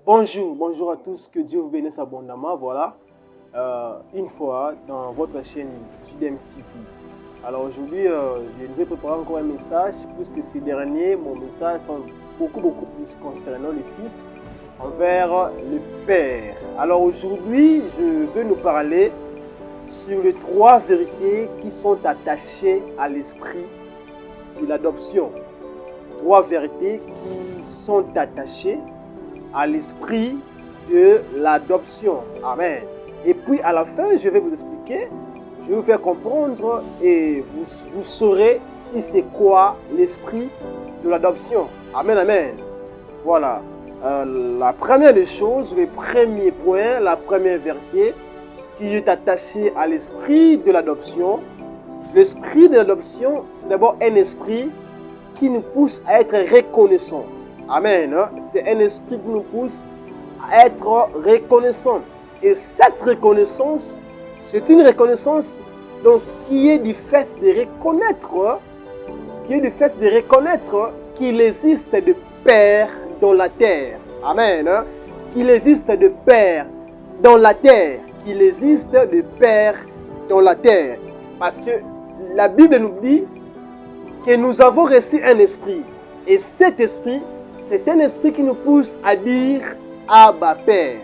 Bonjour à tous, que Dieu vous bénisse abondamment. Voilà, une fois dans votre chaîne JDM TV. Alors aujourd'hui, je vais préparer encore un message, puisque ces derniers, mon message sont beaucoup plus concernant le Fils envers le Père. Alors aujourd'hui, je vais nous parler sur les trois vérités qui sont attachées à l'esprit de l'adoption. Trois vérités qui sont attachées à l'esprit de l'adoption. Amen. Et puis à la fin, je vais vous expliquer, je vais vous faire comprendre et vous saurez si c'est quoi l'esprit de l'adoption. Amen, amen. Voilà. La première des choses, le premier point, la première vérité qui est attachée à l'esprit de l'adoption. L'esprit de l'adoption, c'est d'abord un esprit qui nous pousse à être reconnaissants. Amen. C'est un esprit qui nous pousse à être reconnaissants. Et cette reconnaissance, c'est une reconnaissance donc, qui est du fait de reconnaître, qu'il existe de Père dans la terre. Amen. Qu'il existe de Père dans la terre. Qu'il existe de Père dans la terre. Parce que la Bible nous dit que nous avons reçu un esprit. Et cet esprit, c'est un esprit qui nous pousse à dire Abba Père.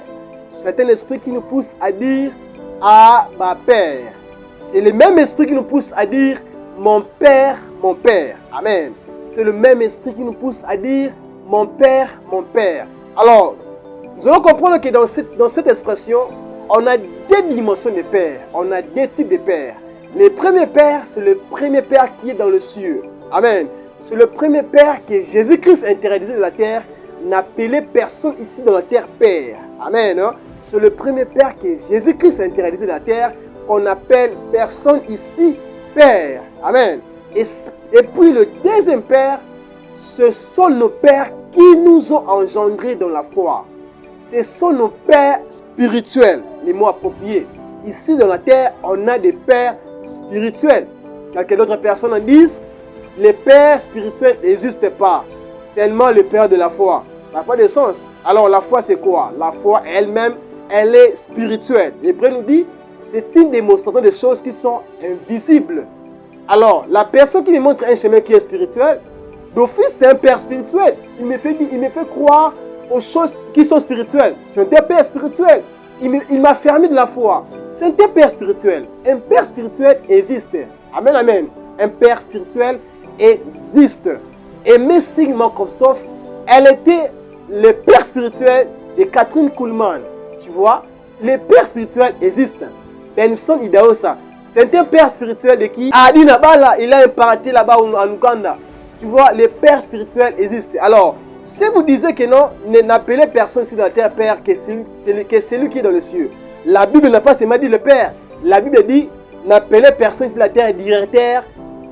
C'est un esprit qui nous pousse à dire Abba Père. C'est le même esprit qui nous pousse à dire mon Père, mon Père. Amen. C'est le même esprit qui nous pousse à dire mon Père, mon Père. Alors, nous allons comprendre que dans cette expression, on a deux dimensions de Père. On a deux types de Père. Le premier Père, c'est le premier Père qui est dans le ciel. Amen. C'est le premier Père que Jésus-Christ a interdit de la terre, n'appelait personne ici dans la terre Père. Amen. C'est le premier Père que Jésus-Christ a interdit de la terre, qu'on appelle personne ici Père. Amen. Et puis le deuxième Père, ce sont nos pères qui nous ont engendrés dans la foi. Ce sont nos pères spirituels, les mots appropriés. Ici dans la terre, on a des pères spirituels. Quelques autres personnes en disent, les pères spirituels n'existent pas. Seulement le père de la foi. Ça n'a pas de sens. Alors la foi c'est quoi? La foi elle-même, elle est spirituelle. L'Hébreu nous dit, c'est une démonstration de choses qui sont invisibles. Alors la personne qui me montre un chemin qui est spirituel, d'office c'est un père spirituel. Il me fait croire aux choses qui sont spirituelles. C'est un père spirituel. Il m'a fermé de la foi. C'est un père spirituel. Un père spirituel existe. Amen, amen. Un père spirituel existe. Et Messing Microsoft, elle était le père spirituel de Catherine Kuhlman. Tu vois, le père spirituel existe. Benson Idaosa, c'est un père spirituel de qui? Adi Nabala, il a un paradis là-bas en Ouganda. Tu vois, le père spirituel existe. Alors, si vous disiez que non, n'appelez personne ici dans la terre Père que celui qui est dans le ciel. La Bible n'a pas seulement dit le Père. La Bible dit n'appelez personne ici dans la terre directeur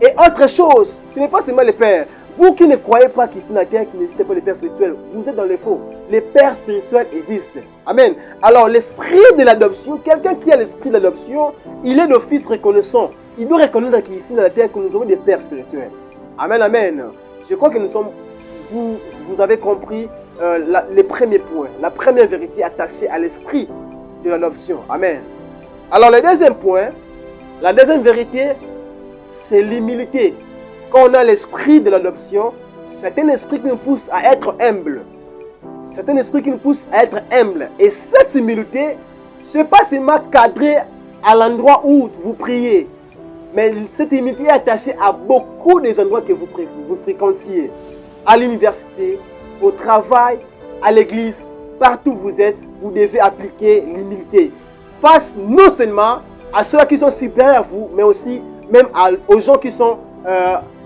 et autre chose. Ce n'est pas seulement le Père. Vous qui ne croyez pas qu'ici dans la terre, qu'il n'existe pas le Père spirituel, vous êtes dans le faux. Les pères spirituels existent. Amen. Alors l'esprit de l'adoption, quelqu'un qui a l'esprit de l'adoption, il est d'office reconnaissant. Il doit reconnaître qu'ici dans la terre, que nous avons des pères spirituels. Amen, amen. Je crois que vous avez compris les premiers points, la première vérité attachée à l'esprit de l'adoption. Amen. Alors le deuxième point, la deuxième vérité, c'est l'humilité. Quand on a l'esprit de l'adoption, c'est un esprit qui nous pousse à être humble. C'est un esprit qui nous pousse à être humble. Et cette humilité, ce n'est pas seulement cadré à l'endroit où vous priez. Mais cette humilité est attachée à beaucoup des endroits que vous fréquentiez. À l'université, au travail, à l'église, partout où vous êtes, vous devez appliquer l'humilité. Face non seulement à ceux qui sont supérieurs à vous, mais aussi même aux gens qui sont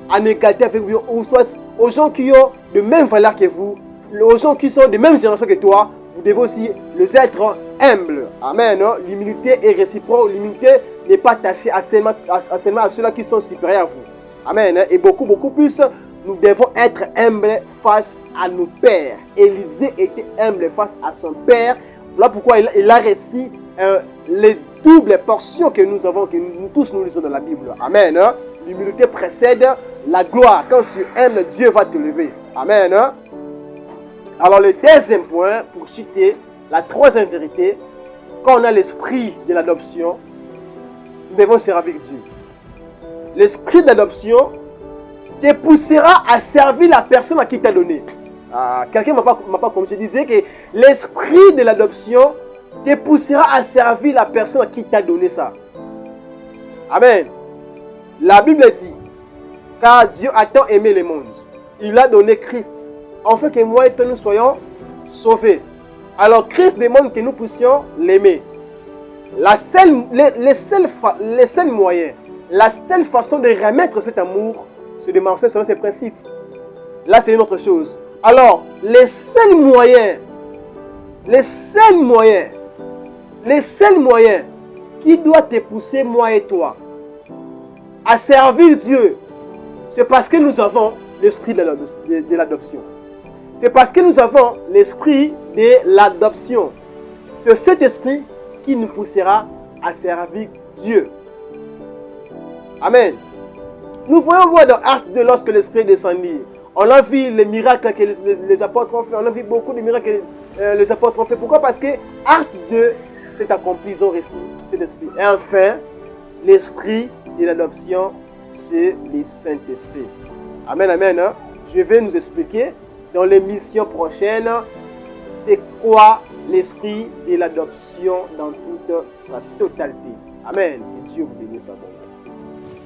en égalité avec vous, ou soit aux gens qui ont de mêmes valeurs que vous, aux gens qui sont de même génération que toi, vous devez aussi les être humbles. Amen. L'humilité est réciproque. L'humilité n'est pas attachée seulement à ceux-là qui sont supérieurs à vous. Amen. Et beaucoup plus, nous devons être humbles face à nos pères. Élisée était humble face à son père. Voilà pourquoi il a reçu les doubles portions que nous avons, que nous tous nous lisons dans la Bible. Amen. L'humilité précède la gloire. Quand tu aimes, Dieu va te lever. Amen. Alors le deuxième point, pour citer la troisième vérité, quand on a l'esprit de l'adoption, nous devons servir Dieu. L'esprit d'adoption te poussera à servir la personne à qui t'a donné. Quelqu'un m'a pas comme je disais que l'esprit de l'adoption te poussera à servir la personne à qui t'a donné ça. Amen. La Bible dit, car Dieu a tant aimé le monde, il a donné Christ, afin que moi et toi nous soyons sauvés. Alors Christ demande que nous puissions l'aimer. Les seuls moyens, la seule façon de remettre cet amour, c'est de marcher selon ses principes. Là, c'est une autre chose. Alors, les seuls moyens qui doivent te pousser, moi et toi, à servir Dieu, c'est parce que nous avons l'esprit de l'adoption. C'est parce que nous avons l'esprit de l'adoption. C'est cet esprit qui nous poussera à servir Dieu. Amen. Nous voyons voir dans Actes 2 lorsque l'esprit est descendu. On a vu les miracles que les apôtres ont fait. On a vu beaucoup de miracles que les apôtres ont fait. Pourquoi? Parce que Actes 2 s'est accompli, ils ont reçu cet esprit. Et enfin, l'esprit de l'adoption, c'est le Saint-Esprit. Amen, amen. Hein? Je vais nous expliquer dans l'émission prochaine c'est quoi l'esprit de l'adoption dans toute sa totalité. Amen. Que Dieu vous bénisse.